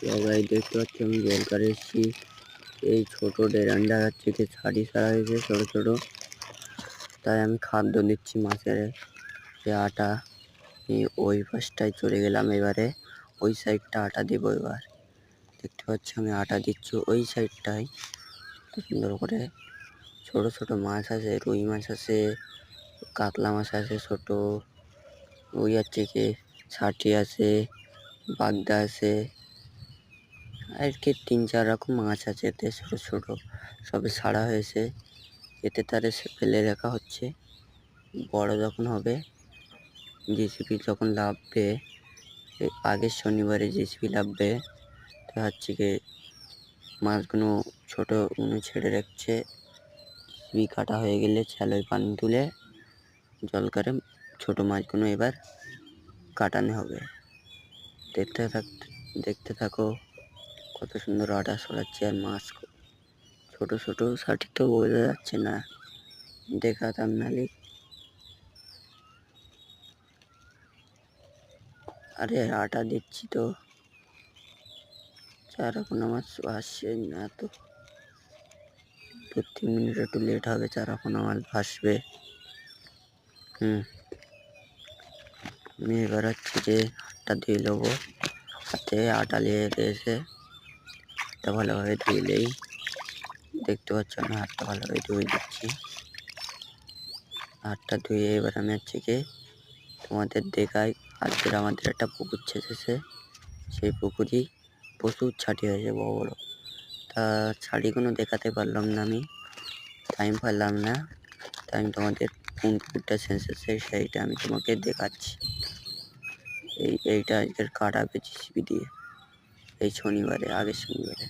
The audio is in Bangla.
জায়গায় দেখতে পাচ্ছি আমি জলকারে এসেছি। এই ছোট ডেরান্ডা থেকে ছাড়ি ছাড়া হয়েছে ছোট ছোট, তাই আমি খাদ্য দিচ্ছি মাছের। যে আটা ওই পাশটায় চলে গেলাম, এবারে ওই সাইডটা আটা দেব। এবার দেখতে পাচ্ছি আমি আটা দিচ্ছি ওই সাইডটায়। সুন্দর করে ছোট ছোট মাছ আছে, রুই মাছ আছে, কাতলা মাছ আছে ছোট, ওই আছে কি ছাটি আছে, বাগদা আছে, আর কি 3-4 রকম মাছ আছে এতে ছোট ছোট, সবে ছাড়া হয়েছে। এতে তারে ফেলে রাখা হচ্ছে। বড় যখন হবে, জেসিপি যখন লাভবে, আগের শনিবারে জেসিপি লাভবে, তো হচ্ছে কি মাছগুলো ছোট ছেড়ে রাখছে। জেসিপি কাটা হয়ে গেলে ছ্যালোয় পানি তুলে জল করে ছোট মাছগুলো এবার কাটানো হবে। দেখতে থাকো কত সুন্দর আটা ছড়াচ্ছে, আর মাছ ছোট ছোট সঠিক তো বোঝা যাচ্ছে না, দেখাতাম নালে। আরে আটা দিচ্ছি তো, চারাপোনা মাছ ভাসছে না তো, 2-3 মিনিট একটু লেট হবে, চারাপোনা মাছ ভাসবে। আমি এবার হচ্ছে যে হাতটা ধুয়ে নেবো। হাতে আটা লেগে হাতটা ভালোভাবে ধুইলেই, দেখতে পাচ্ছ আমি হাতটা ভালোভাবে ধুয়ে দিচ্ছি। হাতটা ধুয়ে এবার আমি হচ্ছে কি তোমাদের দেখাই। আজকের আমাদের একটা পুকুর ছেঁচেছে, সেই পুকুরই প্রচুর ছাটি হয়েছে বড় বড়। তা ছাটিগুলো দেখাতে পারলাম না, আমি টাইম পারলাম না, তাই আমি তোমাদের কোন পুকুরটা ছেঁচেছে সেইটা আমি তোমাকে দেখাচ্ছি। এইটা আজকের কাটাবে জিসিবি দিয়ে, এই শনিবারে, আগের শনিবারে।